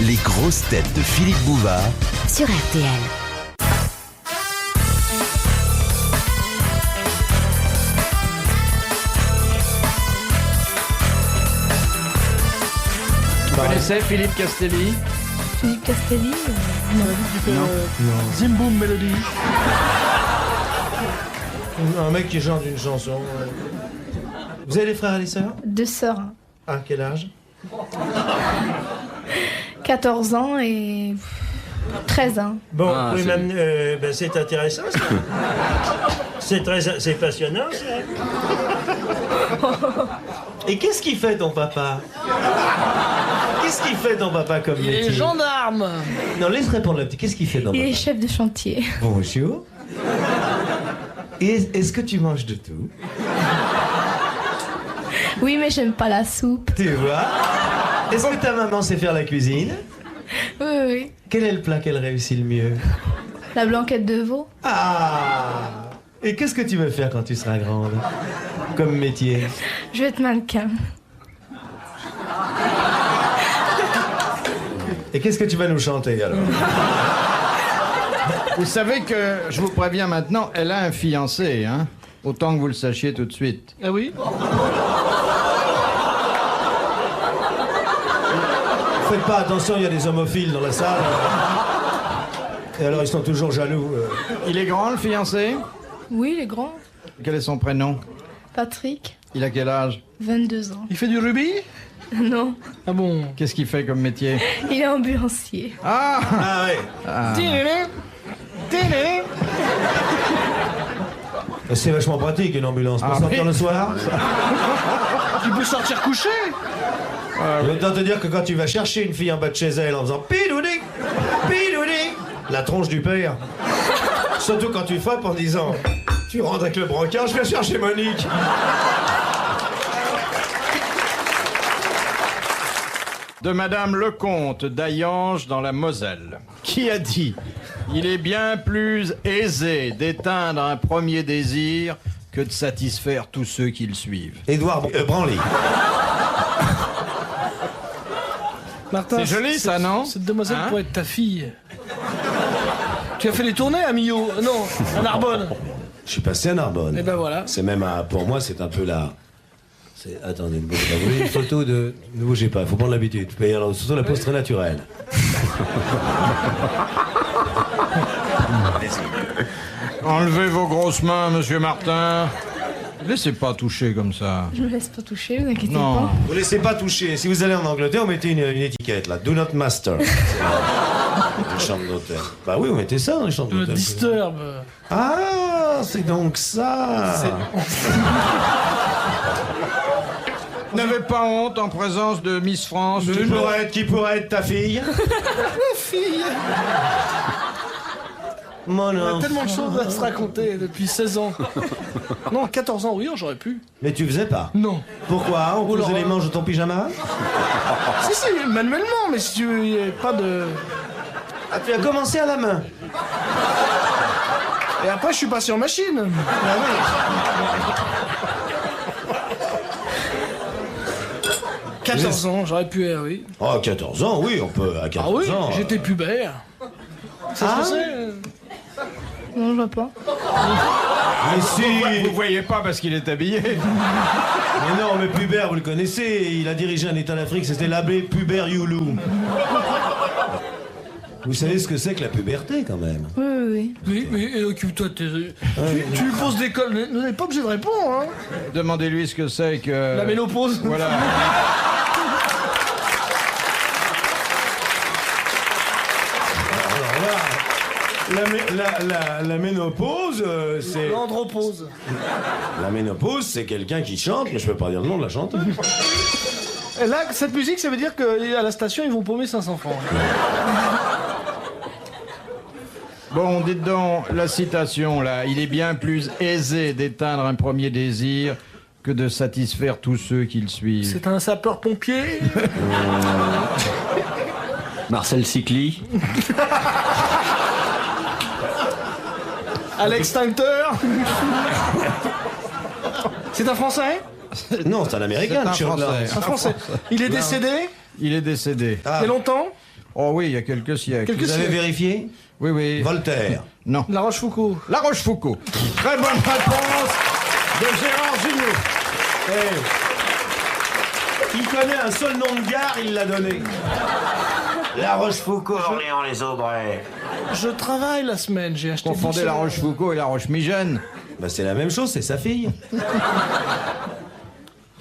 Les grosses têtes de Philippe Bouvard sur RTL. Vous connaissez Philippe Castelli? Philippe Castelli Non. Zim Boom Melody. Un mec qui chante une chanson. Vous avez des frères et des sœurs? 2 sœurs. À quel âge? 14 ans et 13 ans. Bon, Ah, oui, c'est- même, ben, c'est intéressant, ça. C'est passionnant, ça. Et qu'est-ce qu'il fait, ton papa? Qu'est-ce qu'il fait, ton papa, comme Il métier? est gendarme. Non, laisse répondre, le petit. Qu'est-ce qu'il fait, ton Il est papa? chef de chantier. Bonjour. Et est-ce que tu manges de tout? Oui, mais j'aime pas la soupe. Tu vois? Est-ce que ta maman sait faire la cuisine? Oui, oui. Quel est le plat qu'elle réussit le mieux? La blanquette de veau. Ah! Et qu'est-ce que tu veux faire quand tu seras grande? Comme métier? Je vais être mannequin. Et qu'est-ce que tu vas nous chanter, alors? Vous savez que, je vous préviens maintenant, elle a un fiancé, hein? Autant que vous le sachiez tout de suite. Ah oui? Faites pas attention, il y a des homophiles dans la salle. Et alors, ils sont toujours jaloux. Il est grand, le fiancé? Oui, il est grand. Quel est son prénom? Patrick, Il a quel âge? 22 ans. Il fait du rubis? Non, Ah bon? Qu'est-ce qu'il fait comme métier? il est ambulancier. Ah! Ah ouais. C'est vachement pratique, une ambulance. Pour Ah, sortir oui. le soir. Tu peux sortir couché? Je vais te dire que quand tu vas chercher une fille en bas de chez elle en faisant pidoudi, pidoudi, la tronche du père. Surtout quand tu frappes en disant tu rentres avec le brancard, je vais chercher Monique. De Madame Lecomte d'Ayange dans la Moselle, qui a dit « Il est bien plus aisé d'éteindre un premier désir que de satisfaire tous ceux qui le suivent. Édouard Branly. Martin, C'est joli, ça, non? Cette demoiselle Hein? pourrait être ta fille. Tu as fait les tournées à Millau? Non, à Narbonne. Je suis passé à Narbonne. Et ben voilà. C'est même, pour moi, c'est un peu là. Attendez, vous voulez une photo de... Ne bougez pas, il faut prendre l'habitude. Mais alors, surtout la pose très naturelle. Enlevez vos grosses mains, monsieur Martin. Laissez pas toucher comme ça. Je me laisse pas toucher, vous inquiétez Non. pas. Vous laissez pas toucher. Si vous allez en Angleterre, vous mettez une étiquette là. Do not master. Une chambre d'hôtel. Bah oui, vous mettez ça dans les chambres Le d'hôtel. disturb. Ah, c'est donc ça. N'avez pas honte en présence de Miss France. Qui pourrait être ta fille? Fille. Mon On a enfant. tellement de choses à se raconter depuis 16 ans. Non, 14 ans, oui, j'aurais pu. Mais tu faisais pas. Non. Pourquoi? On posait alors, les manches de ton pyjama? Si, manuellement, mais si tu veux, il n'y a pas de... Ah, tu as commencé à la main. Et après, je suis passé en machine. Ah oui. 14 ans, j'aurais pu, oui. Oh, 14 ans, oui, on peut. À 14 Ah oui, ans. j'étais pubère. Ça se faisait, Non, je vois pas. Mais si. Vous voyez pas parce qu'il est habillé. Mais non, mais Pubert, vous le connaissez. Il a dirigé un État d'Afrique. C'était l'abbé Pubert Youlou. Vous savez ce que c'est que la puberté, quand même? Oui, oui, oui. Oui, mais occupe-toi de tes... Tu lui poses des cols, vous n'êtes pas obligé de répondre, hein. Demandez-lui ce que c'est que... La ménopause. Voilà. La ménopause, c'est. L'andropause. La ménopause, c'est quelqu'un qui chante, mais je peux pas dire le nom de la chanteuse. Et là, cette musique, ça veut dire qu'à la station, ils vont paumer 500 francs. Bon, dites donc, la citation, là. Il est bien plus aisé d'éteindre un premier désir que de satisfaire tous ceux qui le suivent. C'est un sapeur-pompier. Marcel Cicly. À l'extincteur. C'est un Français? Non, c'est un Américain, C'est un Chuck Norris. Français. Un Français. Il est décédé? Il est décédé. Il y a longtemps? Oh oui, il y a quelques siècles. Vous avez vérifié? Oui, oui. Voltaire. Non. La Rochefoucauld. La Rochefoucauld. Très bonne réponse de Gérard Jugnot. Il connaît un seul nom de gare, il l'a donné. La Rochefoucauld, Orléans-les-Aubrais. Je travaille la semaine, j'ai acheté... Confondez la Rochefoucauld et la Roche-Migène. Bah c'est la même chose, c'est sa fille.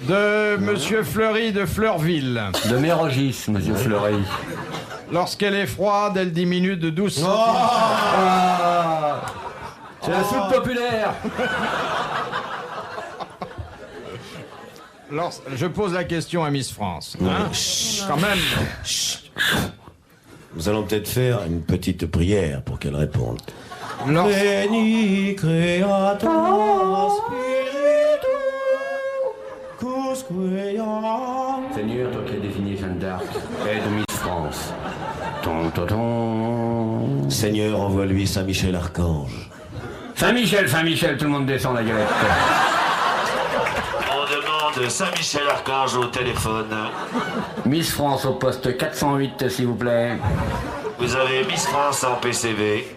De Monsieur Fleury de Fleurville. De Mérogis, monsieur Fleury. Lorsqu'elle est froide, elle diminue de 12 cm. C'est la soupe populaire. Je pose la question à Miss France. Hein. Quand même. Nous allons peut-être faire une petite prière pour qu'elle réponde. Veni creator spiritu, cusqueam. Seigneur, toi qui as désigné Jeanne d'Arc, aide Miss France. Ton, ton, ton. Seigneur, envoie-lui Saint-Michel Archange. Saint-Michel, tout le monde descend la galette. On demande Saint-Michel Archange au téléphone. Miss France au poste 408, s'il vous plaît. Vous avez Miss France en PCV.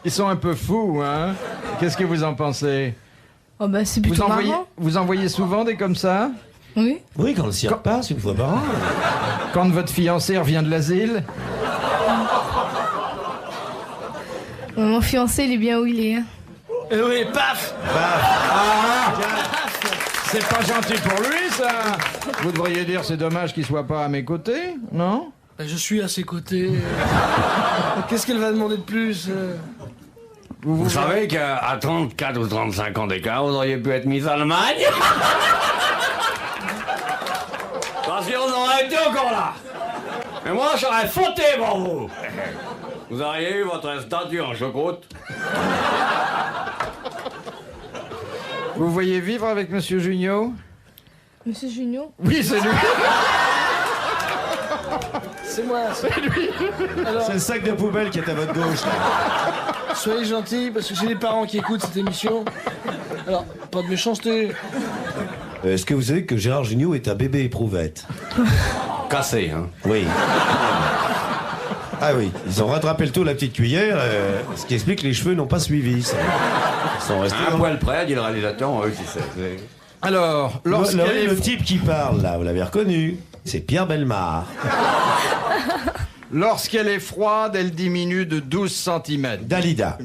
Ils sont un peu fous, hein. Qu'est-ce que vous en pensez? Oh bah c'est plutôt marrant. Vous envoyez souvent des comme ça? Oui. Oui, quand le cirque passe, une fois par an. Quand votre fiancé revient de l'asile? Mon fiancé, il est bien où il est. Hein. oui, paf. C'est pas gentil pour lui, ça. Vous devriez dire c'est dommage qu'il soit pas à mes côtés, non? Ben, je suis à ses côtés. Qu'est-ce qu'elle va demander de plus Vous savez qu'à 34 ou 35 ans d'écart, vous auriez pu être Miss Allemagne? Parce qu'on aurait été encore là. Mais moi, j'aurais fauté pour vous. Vous auriez eu votre statue en choucroute. Vous voyez vivre avec Monsieur Jugnot? Monsieur Junio? Oui, c'est lui. C'est moi. C'est lui. Alors, C'est le sac de poubelle qui est à votre gauche. Là. soyez gentils, parce que j'ai des parents qui écoutent cette émission. Alors, pas de méchanceté. Est-ce que vous savez que Gérard Jugnot est un bébé éprouvette? Cassé, hein. Oui. Ah oui, ils ont rattrapé le tout la petite cuillère, ce qui explique que les cheveux n'ont pas suivi. Ils sont restés Un poil près, dit le réalisateur, oui, si c'est. Alors, lorsqu'elle le type qui parle, là, vous l'avez reconnu, c'est Pierre Bellemare. Lorsqu'elle est froide, elle diminue de 12 cm. Dalida.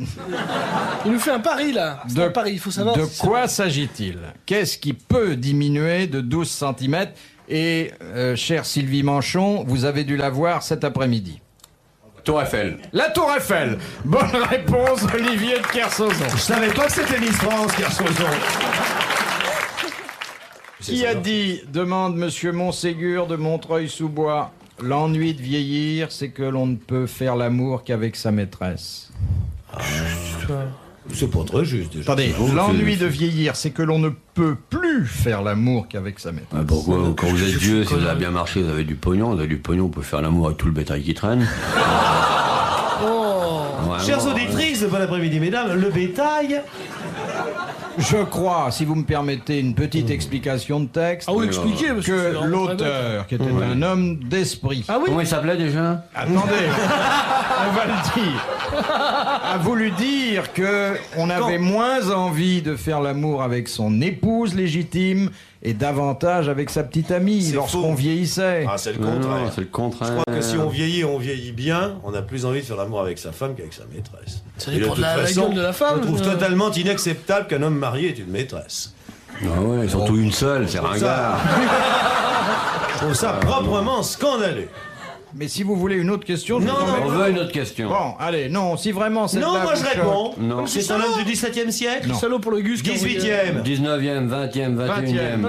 Il nous fait un pari, là. C'est un pari, il faut savoir. De si quoi s'agit-il? Qu'est-ce qui peut diminuer de 12 cm? Et, chère Sylvie Manchon, vous avez dû la voir cet après-midi. Tour Eiffel. La Tour Eiffel. Bonne réponse, Olivier de Kersauzon. Je savais pas que c'était Miss France, Kersozon. Qui a dit, demande Monsieur Montségur de Montreuil-sous-Bois, l'ennui de vieillir, c'est que l'on ne peut faire l'amour qu'avec sa maîtresse. C'est pas très juste déjà. Attendez, l'ennui de vieillir, c'est que l'on ne peut plus faire l'amour qu'avec sa maîtresse. Pourquoi? Quand vous êtes vieux, si vous avez bien marché, vous avez du pognon. Vous avez du pognon, on peut faire l'amour avec tout le bétail qui traîne. Ouais, Chères bon, auditrices, bon après-midi, mesdames, le bétail. Je crois, si vous me permettez une petite explication de texte, Ah oui, expliquez, parce que c'est que vraiment l'auteur, qui était un homme d'esprit, Ah oui. Comment il s'appelait déjà? attendez, on va le dire, a voulu dire que on avait moins envie de faire l'amour avec son épouse légitime et davantage avec sa petite amie C'est lorsqu'on faux. vieillissait. Ah, c'est le Non, contraire. c'est le contraire. Je crois que si on vieillit bien, on a plus envie de faire l'amour avec sa femme qu'avec sa maîtresse. Ça Et dépend de la gueule de la femme. Je trouve totalement inacceptable qu'un homme marié ait une maîtresse. Ah ouais, surtout une seule, c'est ringard. Je trouve ça proprement scandaleux. Mais si vous voulez une autre question, je Non, vous en non, mets- On veut une autre question. Bon, allez, non, si vraiment c'est Non, moi je réponds. Non. C'est un homme du XVIIe siècle. Salaud pour le Gus. qui a envoyé- 18e. 19e, 20e, 21e.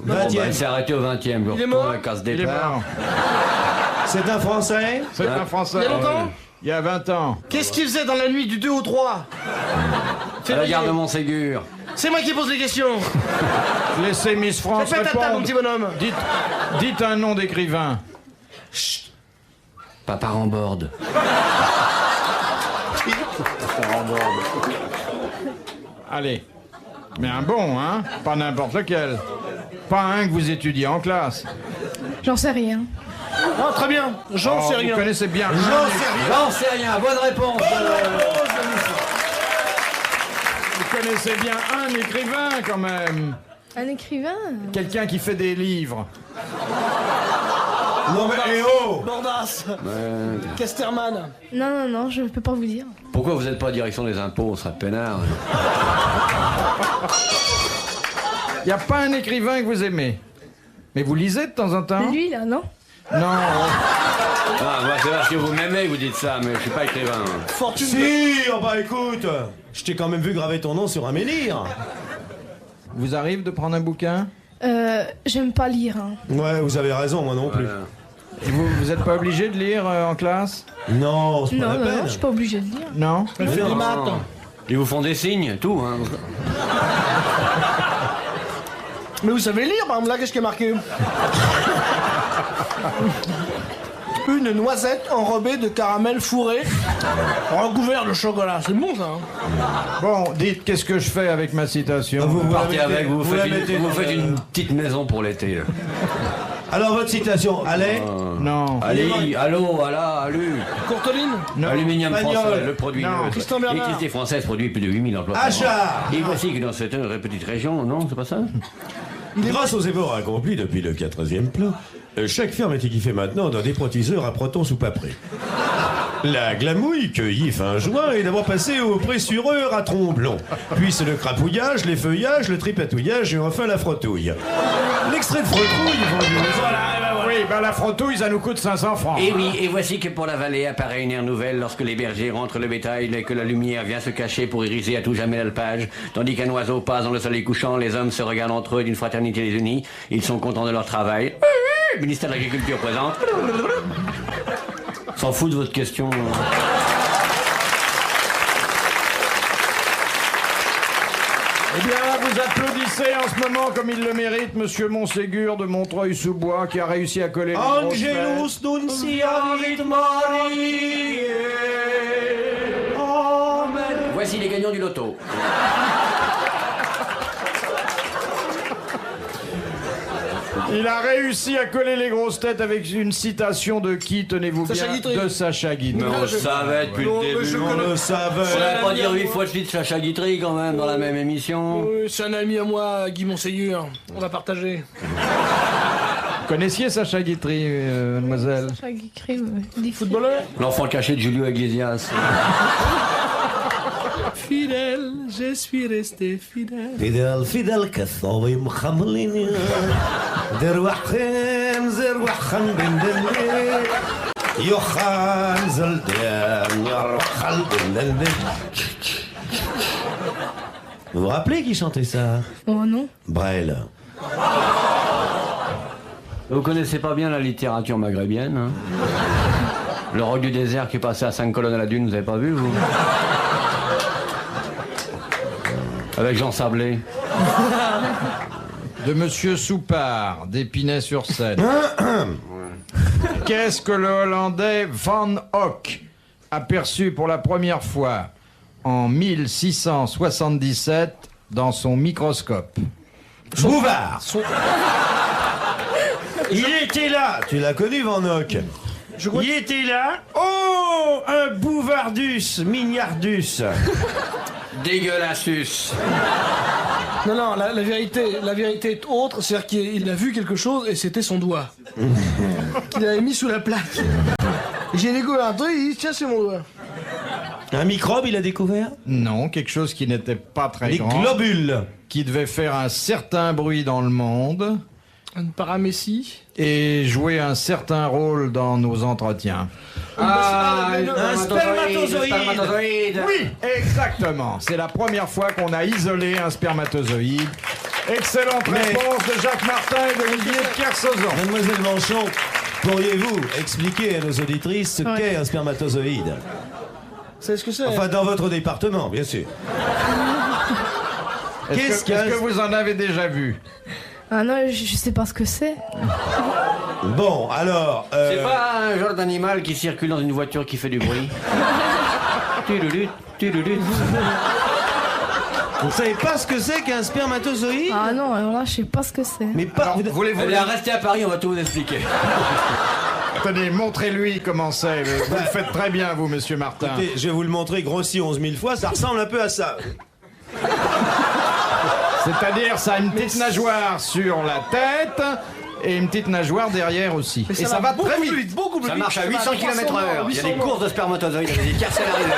20e. Il s'est arrêté au 20e. Il est mort. La casse Il est départ. mort. C'est un Français. C'est un Français. Il y a longtemps Il y a 20 ans. Qu'est-ce qu'il faisait dans la nuit du 2 au 3 À la gare de Montségur. C'est moi qui pose les questions. Laissez Miss France Fais ta table, mon répondre. petit bonhomme. Dites un nom d'écrivain. Papa en borde. Allez. Mais un bon, hein? Pas n'importe lequel. Pas un que vous étudiez en classe. J'en sais rien. Ah, très bien. J'en sais rien. Vous connaissez bien. J'en sais rien, bonne réponse. Vous connaissez bien un écrivain quand même. Un écrivain? Quelqu'un qui fait des livres. Non mais, eh oh! Bordas. Casterman. Non, je peux pas vous dire. Pourquoi vous n'êtes pas direction des impôts, on serait peinard. Il n'y a pas un écrivain que vous aimez. Mais vous lisez de temps en temps? Lui, là, non? Non. Ah, moi, c'est parce que vous m'aimez que vous dites ça, mais je suis pas écrivain. Fortune. Si, oh bah écoute, je t'ai quand même vu graver ton nom sur un menhir. Vous arrive de prendre un bouquin? J'aime pas lire. Hein. Ouais, vous avez raison, moi non plus. Et vous n'êtes pas obligé de lire en classe? Non, c'est pas Non, la peine. je suis pas obligée de lire. Non? Elle fait des maths. Ils vous font des signes, tout, hein. Mais vous savez lire, par exemple, là, qu'est-ce qui est marqué? Une noisette enrobée de caramel fourré, recouvert de chocolat. C'est bon, ça, hein? Bon, dites, qu'est-ce que je fais avec ma citation? Vous Partez la mettez- avec, vous la faites mettez une, vous dans faites le- une petite maison pour l'été. Là. Alors, votre citation, allez. Non. Allez, allô, voilà, alu. Courteline. Aluminium Pagnol. français, le produit Non. neutre. Christian Bernard. L'électricité française produit plus de 8000 emplois par an. Achat. Et voici que dans cette petite région, non, c'est pas ça? Grâce aux efforts accomplis depuis le 4e plan, chaque ferme est équipée maintenant d'un déprotiseur à protons soupapré. La glamouille cueillie fin juin est d'abord passée au pressureur à tromblon, puis c'est le crapouillage, les feuillages, le tripatouillage et enfin la frottouille. L'extrait de frottouille vendu aux Oui, ben la frottouille, ça nous coûte 500 francs. Et oui, et voici que pour la vallée apparaît une ère nouvelle lorsque les bergers rentrent le bétail et que la lumière vient se cacher pour iriser à tout jamais l'alpage. Tandis qu'un oiseau passe dans le soleil couchant, les hommes se regardent entre eux d'une fraternité des unis. Ils sont contents de leur travail. Le ministère de l'Agriculture présente. S'en fout de votre question. Eh bien, vous applaudissez en ce moment, comme il le mérite, Monsieur Montségur de Montreuil-sous-Bois, qui a réussi à coller les grosses têtes. Angelus Nunciavit Mariae. Amen. Voici les gagnants du loto. Il a réussi à coller les grosses têtes avec une citation de qui, tenez-vous Sacha bien? Guitry. De Sacha Guitry. Mais on le savait depuis le début. On le savait. On va pas dire 8 fois de suite Sacha Guitry quand même dans la même émission. C'est un ami à moi, Guy Montségur. On va partager. Vous connaissiez Sacha Guitry, mademoiselle? Sacha Guitry, des Footballeur. L'enfant caché de Julio Iglesias. Fidèle, je suis resté fidèle. فدال فدال كالصوي مخملين دروحين زروحن بندن يخان زلدان يرخل بندن. Vous vous rappelez qui chantait ça? Oh non. Brel. Vous connaissez pas bien la littérature maghrébine, hein? Le roc du désert qui est passé à 5 colonnes à la dune, vous avez pas vu, vous? Avec Jean Sablé. De Monsieur Soupard, d'Épinay-sur-Seine. Qu'est-ce que le Hollandais Van Hock a perçu pour la première fois en 1677 dans son microscope? Bouvard. Il était là. Tu l'as connu, Van Hock? Il était là. Oh, un bouvardus, mignardus. Dégueulassus. Non, la vérité est autre, c'est-à-dire qu'il a vu quelque chose et c'était son doigt. Qu'il avait mis sous la plaque. J'ai découvert un truc, il dit tiens, c'est mon doigt. Un microbe, il a découvert? Non, quelque chose qui n'était pas très Les grand, globules. qui devait faire un certain bruit dans le monde Une paramécie. et jouer un certain rôle dans nos entretiens. Un spermatozoïde. Oui, exactement. C'est la première fois qu'on a isolé un spermatozoïde. Excellente réponse de Jacques Martin et d'Olivier Kersauzon. Mademoiselle Manchon, pourriez-vous expliquer à nos auditrices ce qu'est un spermatozoïde? C'est ce que c'est. Enfin, dans votre département, bien sûr. Est-ce que vous en avez déjà vu? Ah non, je sais pas ce que c'est. Bon, alors... C'est pas un genre d'animal qui circule dans une voiture qui fait du bruit. Tudulut, tudulut. Vous savez pas ce que c'est qu'un spermatozoïde? Ah non, alors là, je sais pas ce que c'est. Mais pas... Voulez-vous Eh bien, restez à Paris, on va tout vous expliquer. Tenez, montrez-lui comment c'est. Vous le faites très bien, vous, monsieur Martin. Écoutez, je vais vous le montrer grossi 11 000 fois, ça ressemble un peu à ça. C'est-à-dire, ça a une petite nageoire sur la tête et une petite nageoire derrière aussi. Mais Et ça va très vite. beaucoup plus Ça vite. marche à 800 va km/h. Il y a des courses de spermatozoïdes avec des carcelles arrivées.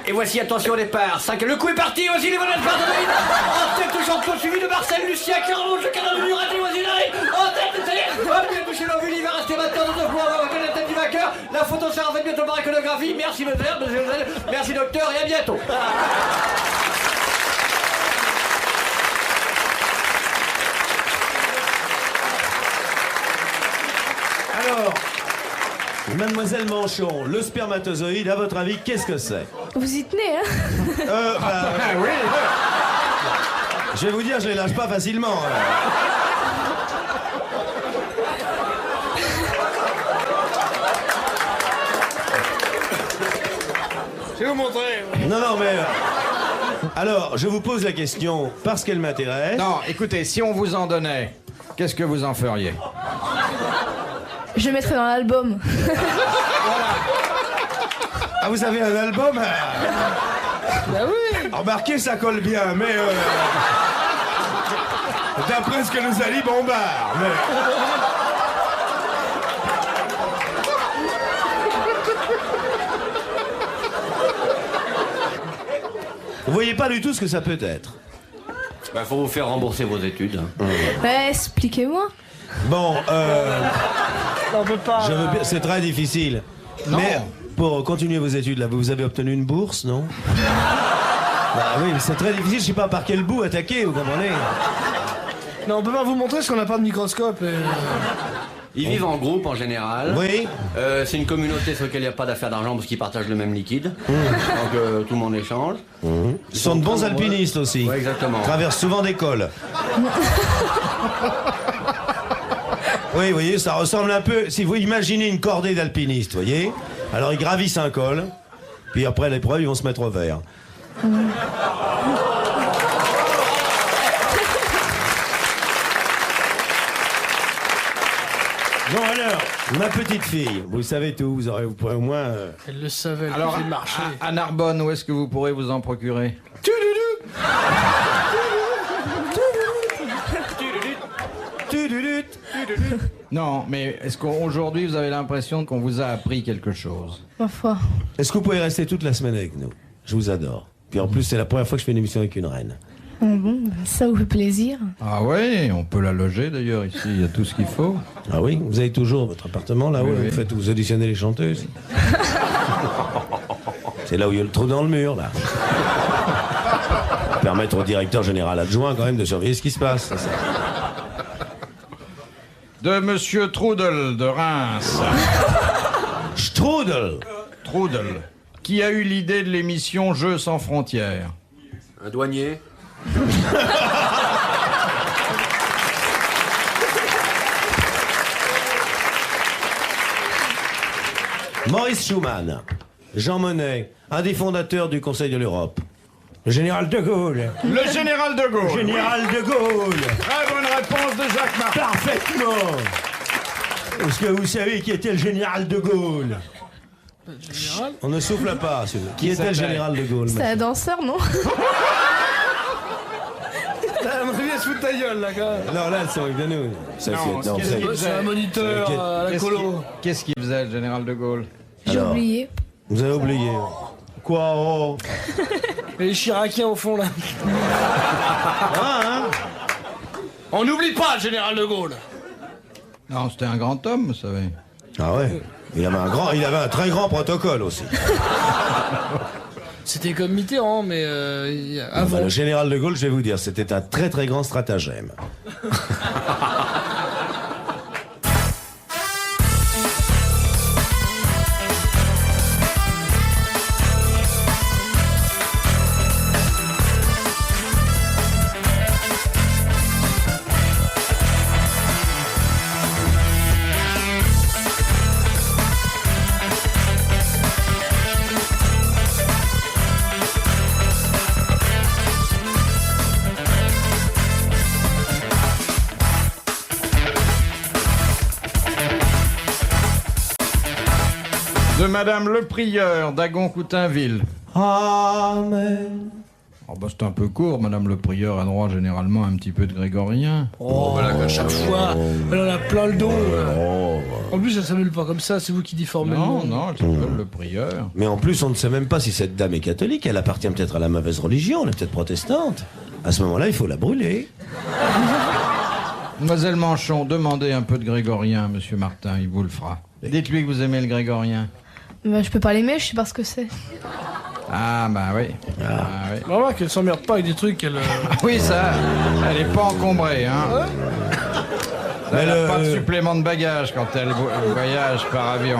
Et voici, attention au départ. 5, le coup est parti, voici les bonnes spermatozoïdes. En tête, le champion suivi de Marcel, Lucien, Carlos, le canard du raté, voici l'arrêt. En tête, ça y est. Hop, il a touché l'ovule, il va rester maintenant dans 2 points. On va reconnaître la tête du vainqueur. La photo sera faite bientôt par iconographie. Merci, monsieur Lozelle. Merci, docteur, et à bientôt. Alors, mademoiselle Manchon, le spermatozoïde, à votre avis, qu'est-ce que c'est? Vous y tenez, hein? Ah oui. Je vais vous dire, je les lâche pas facilement. Je vais vous montrer. Non, mais... alors, je vous pose la question parce qu'elle m'intéresse. Non, écoutez, si on vous en donnait, qu'est-ce que vous en feriez? Je le mettrai dans l'album. Ah, vous avez un album? Bah oui. Remarquez, ça colle bien, mais... d'après ce que nous a dit Bombard, mais... Vous voyez pas du tout ce que ça peut être. Bah, faut vous faire rembourser vos études. Ouais, expliquez-moi. Bon, On peut pas. je veux bien- c'est très difficile. Non. Mais pour continuer vos études, là, vous avez obtenu une bourse, non? Bah oui, mais c'est très difficile, je sais pas par quel bout attaquer, vous comprenez? Non, on peut pas vous montrer parce qu'on n'a pas de microscope. Ils vivent en groupe en général. Oui. C'est une communauté sur laquelle il n'y a pas d'affaires d'argent parce qu'ils partagent le même liquide. Donc tout le monde échange. Ce sont de bons alpinistes aussi. Ouais, exactement. Traversent souvent des cols. Oui, vous voyez, ça ressemble un peu... Si vous imaginez une cordée d'alpinistes, vous voyez? Alors ils gravissent un col, puis après l'épreuve, ils vont se mettre au vert. Bon alors, ma petite fille, vous savez tout, vous pourrez au moins... Elle le savait, elle Alors, faisait marcher. à Narbonne, où est-ce que vous pourrez vous en procurer? Non, mais est-ce qu'aujourd'hui vous avez l'impression qu'on vous a appris quelque chose? Ma foi. Est-ce que vous pouvez rester toute la semaine avec nous? Je vous adore. Puis en plus, c'est la première fois que je fais une émission avec une reine. Ah bon, ça vous fait plaisir. Ah oui, on peut la loger d'ailleurs ici, il y a tout ce qu'il faut. Ah oui? Vous avez toujours votre appartement là où Oui. vous auditionnez les chanteuses? C'est là où il y a le trou dans le mur, là. Permettre au directeur général adjoint quand même de surveiller ce qui se passe. C'est ça. De Monsieur Trudel de Reims. Strudel! Trudel. Qui a eu l'idée de l'émission Jeux sans frontières? Un douanier. Maurice Schumann. Jean Monnet, un des fondateurs du Conseil de l'Europe. Le général de Gaulle. Le général de Gaulle. Général de Gaulle. Très bonne réponse de Jacques Martin. Parfaitement. Est-ce que vous savez qui était le général de Gaulle? Général. On ne souffle pas. Qui était le général de Gaulle? C'est un danseur, non? À mon avis, elle se fout de ta gueule, là, quand même. Non, là, c'est avec de nous. Ça, Non, c'est- non, qu'est-ce c'est- qu'il C'est un moniteur à la Qu'est-ce colo. Qu'est-ce qu'il faisait, le général de Gaulle? J'ai Alors. oublié. Vous avez oublié. Quoi? Oh. Et les Chiraciens au fond, là. Ah, hein? On n'oublie pas le général de Gaulle. Non, c'était un grand homme, vous savez. Ah ouais. Il avait un très grand protocole aussi. C'était comme Mitterrand, mais avant. Enfin, le général de Gaulle, je vais vous dire, c'était un très très grand stratagème. De Madame le Prieur d'Agon-Coutainville. Amen. Oh bah c'est un peu court, Madame le Prieur a droit généralement à un petit peu de grégorien. Oh, voilà, qu'à chaque fois, elle en a plein le dos. En plus, elle s'appelle pas comme ça, c'est vous qui difformez le Non, nom. non, elle s'appelle le Prieur. Mais en plus, on ne sait même pas si cette dame est catholique. Elle appartient peut-être à la mauvaise religion, elle est peut-être protestante. À ce moment-là, il faut la brûler. Mademoiselle Manchon, demandez un peu de grégorien, Monsieur Martin, il vous le fera. Dites-lui que vous aimez le grégorien. Bah, je peux pas l'aimer, je sais pas ce que c'est. Ah bah oui. Ah, oui. Maman, qu'elle s'emmerde pas avec des trucs qu'elle... Ah oui, ça, elle est pas encombrée, hein. Ça, elle a pas de supplément de bagages quand elle voyage par avion.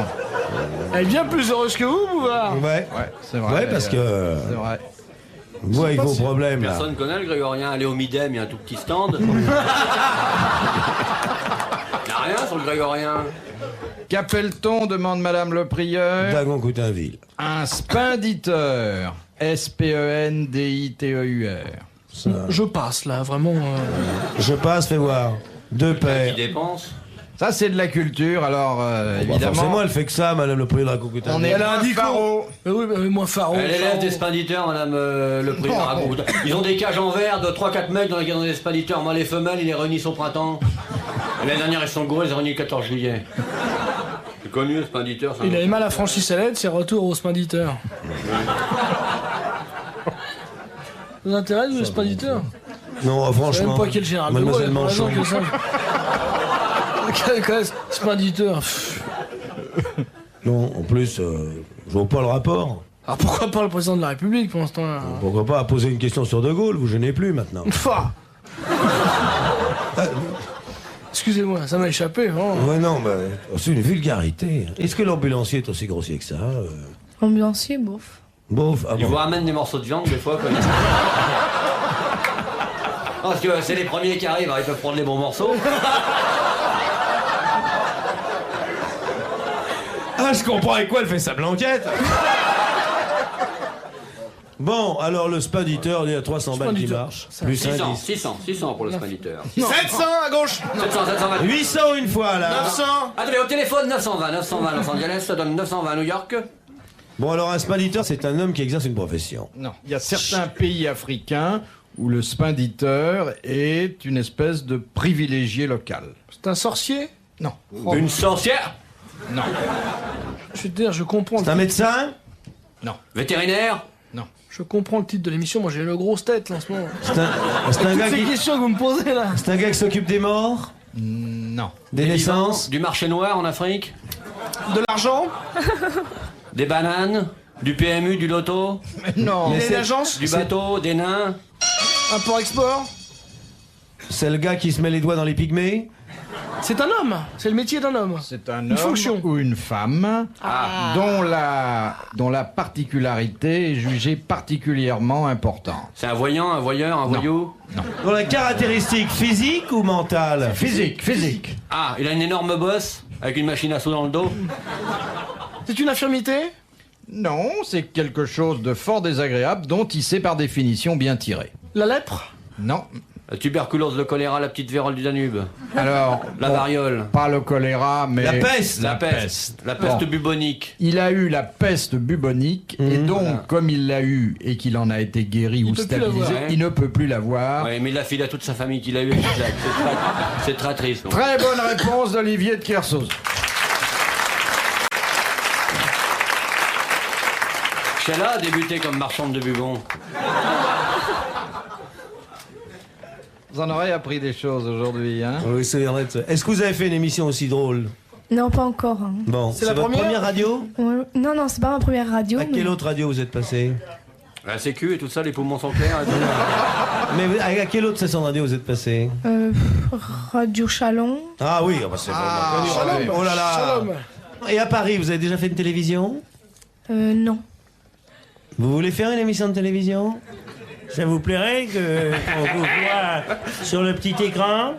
Elle est bien plus heureuse que vous, Bouvard. Ouais. Ouais, c'est vrai. Ouais, parce que C'est vrai. vous, avec vos problèmes, là. Personne connaît le grégorien. Allez au Midem, il y a un tout petit stand. Il n'y a rien sur le grégorien. Qu'appelle-t-on, demande Madame le Prieur, Dagon-Coutainville. un spenditeur. S-P-E-N-D-I-T-E-U-R. Je passe, là, vraiment... Je passe, fais voir. Deux Qui paires. dépense. Ça, c'est de la culture, alors Bah, évidemment. forcément, elle fait que ça, Madame le Prieur de Dagon-Coutainville. On est Elle a un moins dico. pharo. Mais oui, mais moins pharo. Elle élève pharo. des spinditeurs, madame le président raconte. Ils ont des cages en verre de 3-4 mecs dans lesquels ils ont des spinditeurs. Moi, les femelles, ils les réunissent au printemps. L'année dernière, ils sont gourés, ils les ont réunis le 14 juillet. C'est connu, le spinditeur. Il avait mal à franchir à l'aide, c'est retour au spinditeur. Vous vous intéresse, vous, le spinditeur? Non, Je sais franchement. même pas quel général de Mademoiselle Gaulle, Manchon. par exemple, quel spinditeur. Pff. Non, en plus, je vois pas le rapport. Alors pourquoi pas le président de la République pour l'instant là? Pourquoi pas poser une question sur De Gaulle, vous gênez plus maintenant. Pfff. Excusez-moi, ça m'a échappé. Oh. Ouais, non, mais c'est une vulgarité. Est-ce que l'ambulancier est aussi grossier que ça Ambulancier, bof. Bof, ah Ils bon. vous ramènent des morceaux de viande, des fois, quand ils... Parce que c'est les premiers qui arrivent, alors ils peuvent prendre les bons morceaux. Ah, je comprends avec quoi elle fait sa blanquette. Bon, alors le spaditeur, il y a 300 balles qui Spaditeur. marchent. Plus 600, 10. 600 pour le spinditeur. 700 à gauche. 720. 800 une fois, là. 900. Attendez, au téléphone, 920 Los Angeles, ça donne 920 New York. Bon, alors un spaditeur, c'est un homme qui exerce une profession. Non. Il y a certains pays africains où le spenditeur est une espèce de privilégié local. C'est un sorcier? Non. Une sorcière. Non. Je veux dire, je comprends. C'est un médecin Vétérinaire. Je comprends le titre de l'émission. Moi, j'ai une grosse tête là, en ce moment. C'est un Toutes gars ces qui... questions que vous me posez là. C'est un gars qui s'occupe des morts, Non. des naissances. Du marché noir en Afrique. De l'argent? Des bananes. Du PMU, du loto. Non. Il est l'agence? Du bateau, des nains. Import-export? C'est le gars qui se met les doigts dans les pygmées. C'est un homme. C'est le métier d'un homme. C'est un Une homme fonction. ou une femme dont la particularité est jugée particulièrement importante. C'est un voyant, un voyeur, un voyou. Dans la caractéristique physique ou mentale? Physique. Ah, il a une énorme bosse avec une machine à sous dans le dos. C'est une infirmité? Non, c'est quelque chose de fort désagréable dont il sait par définition bien tirer. La lèpre? Non. La tuberculose, le choléra, la petite vérole du Danube. Alors, La variole. pas le choléra, mais... La peste. La peste. La peste Bon. bubonique. Il a eu la peste bubonique, et donc, comme il l'a eu et qu'il en a été guéri ou peut plus stabilisé, l'avoir, hein. il ne peut plus l'avoir. Ouais, mais il a filé à toute sa famille qu'il a eu. C'est très triste. donc. Très bonne réponse d'Olivier de Kersauzon. Sheila a débuté comme marchande de bubons. Vous en aurez appris des choses aujourd'hui, hein? Oui, c'est vrai. Est-ce que vous avez fait une émission aussi drôle? Non, pas encore. Hein. Bon, C'est la votre première radio? Ouais. Non, c'est pas ma première radio. À mais- quelle autre radio vous êtes passé? La sécu et tout ça, les poumons sont clairs. Et tout. Mais à quelle autre station de radio vous êtes passé? Radio Chalon. Ah oui, bah c'est vraiment connu. Shalom. Oh là là. Shalom. Et à Paris, vous avez déjà fait une télévision? Non. Vous voulez faire une émission de télévision? Ça vous plairait qu'on vous voit sur le petit écran?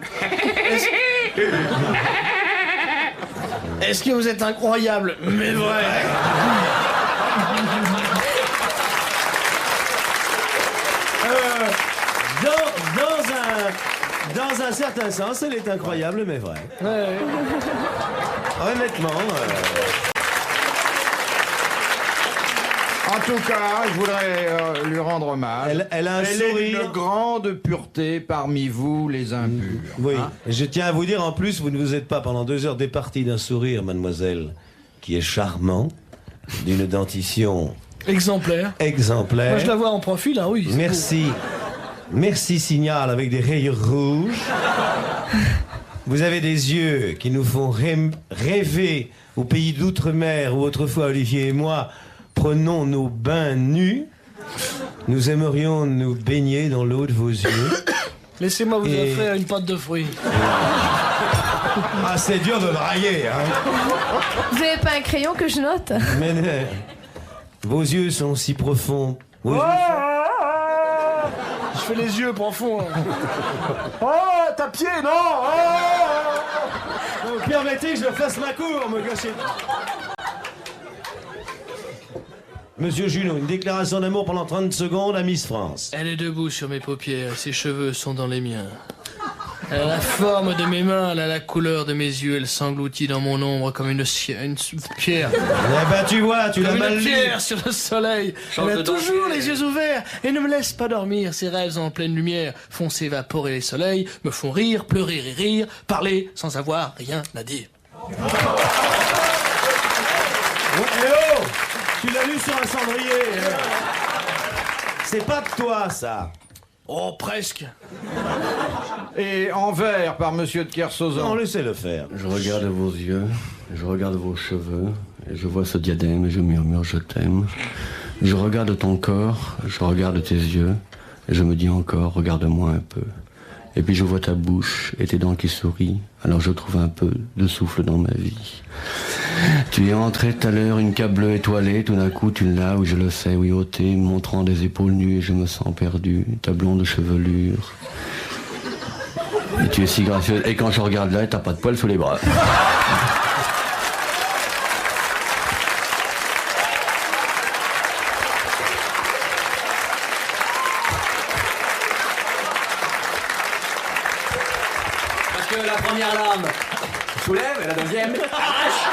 Est-ce que vous êtes incroyable? Mais vrai. Dans un certain sens, elle est incroyable, mais vrai. Ouais. Honnêtement. En tout cas, je voudrais lui rendre hommage. Elle a un Elle sourire. est d'une grande pureté parmi vous, les impurs. Oui, Hein? et je tiens à vous dire, en plus, vous ne vous êtes pas pendant 2 heures départie d'un sourire, mademoiselle, qui est charmant, d'une dentition Exemplaire. exemplaire. Moi, je la vois en profil, hein, oui. c'est Merci. Merci, Signal, avec des rayures rouges. Vous avez des yeux qui nous font rêver au pays d'outre-mer où autrefois Olivier et moi prenons nos bains nus. Nous aimerions nous baigner dans l'eau de vos yeux. beau. Laissez-moi vous Et- offrir une pâte de fruits. Ah, c'est dur de draguer, hein. Vous avez pas un crayon que je note? Mais vos yeux sont si profonds. Vos yeux Je fais les yeux profonds. Oh, ta pied, non. sont... Permettez que je fasse ma cour, me gâchez. Monsieur Junot, une déclaration d'amour pendant 30 secondes à Miss France. Elle est debout sur mes paupières, ses cheveux sont dans les miens. Elle a la forme de mes mains, elle a la couleur de mes yeux, elle s'engloutit dans mon ombre comme une pierre. Eh ben tu vois, tu l'as Comme mal une lu. pierre sur le soleil. Change Elle de a toujours dentier. les yeux ouverts et ne me laisse pas dormir. Ses rêves en pleine lumière font s'évaporer les soleils, me font rire, pleurer et rire, parler sans avoir rien à dire. Ouais, eh oh, tu l'as lu sur un cendrier. C'est pas de toi, ça. Oh, presque. Et en vers par Monsieur de Kersauzon. Non, laissez-le faire. Je regarde vos yeux, je regarde vos cheveux, et je vois ce diadème et je murmure je t'aime. Je regarde ton corps, je regarde tes yeux, et je me dis encore regarde-moi un peu. Et puis je vois ta bouche et tes dents qui sourient, alors je trouve un peu de souffle dans ma vie. Tu es entré tout à l'heure, une cape bleue étoilée, tout d'un coup tu l'as, oui je le sais, oui ôté, montrant des épaules nues et je me sens perdu, ta blonde chevelure. Et tu es si gracieuse, et quand je regarde là, t'as pas de poils sous les bras. Parce que la première lame soulève et la deuxième arrache.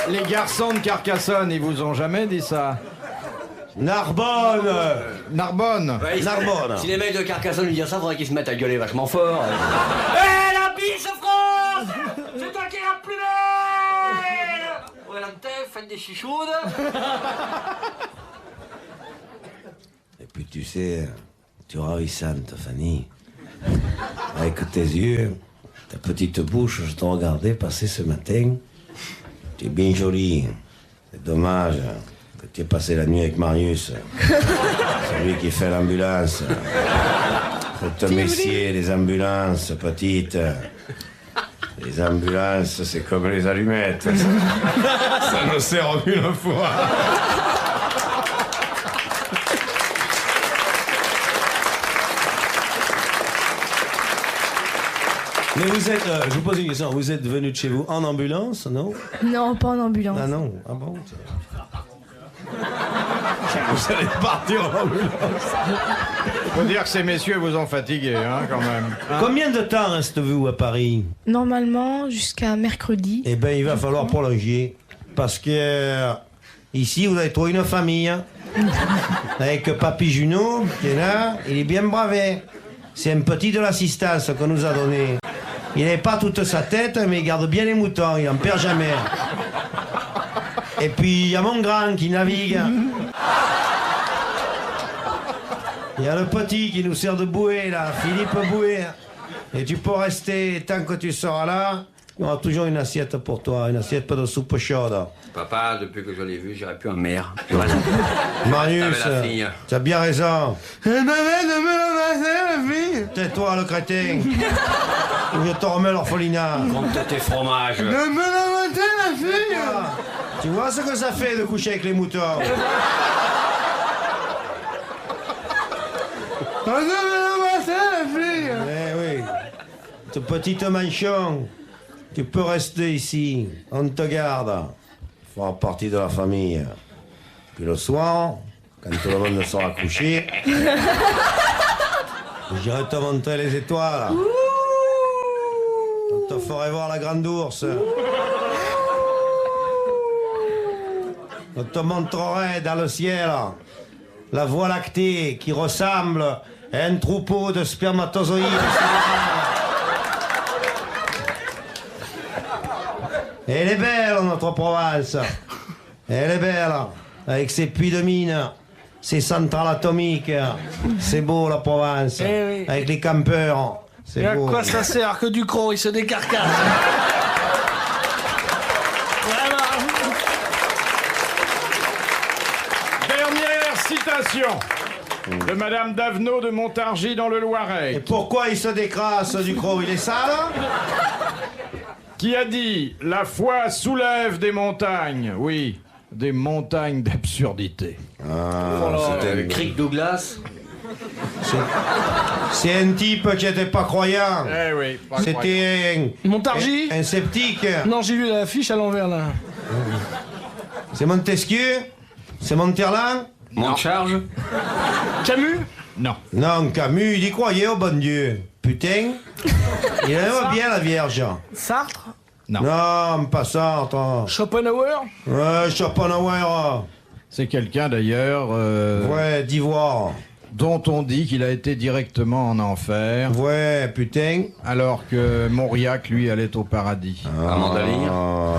Les garçons de Carcassonne, ils vous ont jamais dit ça? Narbonne. Narbonne. Ouais, Narbonne. Si les mecs de Carcassonne lui disent ça, faudrait qu'ils se mettent à gueuler vachement fort. Hé, la biche France! C'est toi qui es la plus belle! Ouais, la tête, faites des chichoudes. Et puis tu sais, tu es ravissante, Fanny. Avec tes yeux, ta petite bouche, je t'ai regardé passer ce matin. Tu es bien jolie. C'est dommage que tu aies passé la nuit avec Marius. C'est lui qui fait l'ambulance. Faut te méfier des ambulances, petite. Les ambulances, c'est comme les allumettes. Ça ne sert aucune fois. Mais vous êtes, je vous pose une question, vous êtes venu de chez vous en ambulance, non? Non, pas en ambulance. Ah non, ah bon? Vous allez partir en ambulance. Faut dire que ces messieurs vous ont fatigué, hein, quand même. Hein? Combien de temps restez-vous à Paris? Normalement, jusqu'à mercredi. Eh ben, il va falloir prolonger. Parce que ici, vous avez trouvé une famille. Hein, avec Papy Junot, qui est là, il est bien bravé. C'est un petit de l'assistance qu'on nous a donné. Il n'est pas toute sa tête, mais il garde bien les moutons, il n'en perd jamais. Et puis, il y a mon grand qui navigue. Il y a le petit qui nous sert de bouée, là, Philippe Bouée. Et tu peux rester tant que tu seras là. Il y aura toujours une assiette pour toi, une assiette de soupe chaude. Papa, depuis que je l'ai vu, j'irai plus en mer. Tu as raison. Marius, Ah, mais la fille. tu as bien raison. Tais-toi, le crétin. Ou je te remets l'orphelinat. Compte tes fromages. Tu vois ce que ça fait de coucher avec les moutons? Eh oui. Ce petit manchon, tu peux rester ici. On te garde. Tu feras partie de la famille. Puis le soir, quand tout le monde sera couché, j'irai te montrer les étoiles. On te ferait voir la grande ours. On te montrerait dans le ciel la voie lactée qui ressemble à un troupeau de spermatozoïdes. Et elle est belle, notre Provence. Elle est belle, avec ses puits de mine, ses centrales atomiques. C'est beau, la Provence. Eh oui. Avec les campeurs. Et C'est à beau. quoi ça sert que Ducrot, il se décarcasse? Vraiment. Dernière citation de Madame Davenot de Montargis dans le Et Loiret, pourquoi il se décrasse, Ducrot? Il est sale? qui a dit « La foi soulève des montagnes ». Oui, des montagnes d'absurdité. Le Crick Douglas. C'est un type qui n'était pas croyant. Eh oui, pas croyant. C'était Montargis? un sceptique. Non, j'ai lu l'affiche à l'envers, là. C'est Montesquieu? C'est Monterland? Montcharge. Camus? Non. Non, Camus, il y croyait au bon Dieu. Putain, il aimait bien la Vierge. Sartre? Non, pas Sartre. Schopenhauer? Ouais, Schopenhauer. C'est quelqu'un d'ailleurs Ouais, d'Ivoire. dont on dit qu'il a été directement en enfer, Ouais, putain. alors que Mauriac, lui, allait au paradis. Amanda Lear.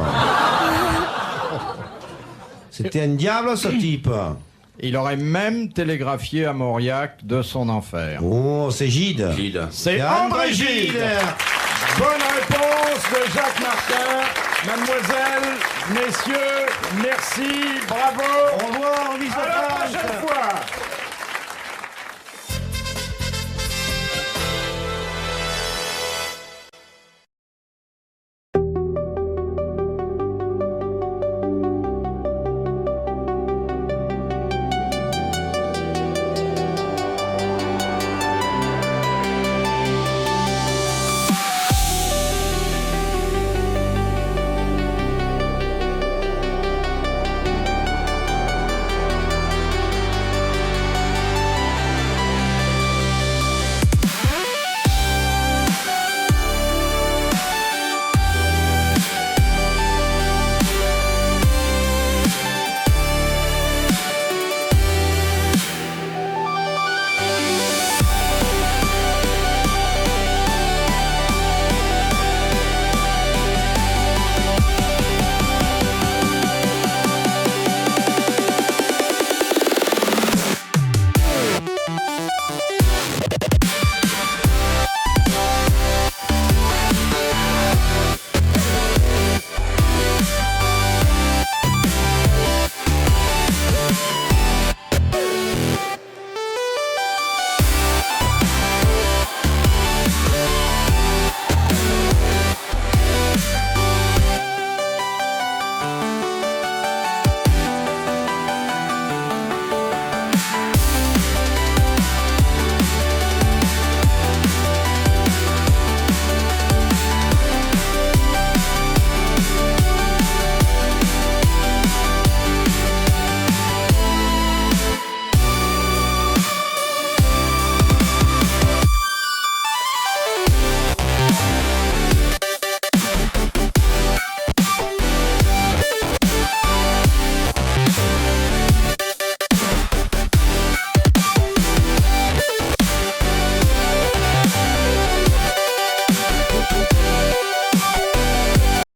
C'était un diable, ce type. Il aurait même télégraphié à Mauriac de son enfer. Oh, c'est Gide. Gide. C'est C'est André Gide. Bonne réponse de Jacques Martin. Mademoiselle, messieurs, merci, bravo. Au revoir, Miss À la France. prochaine fois.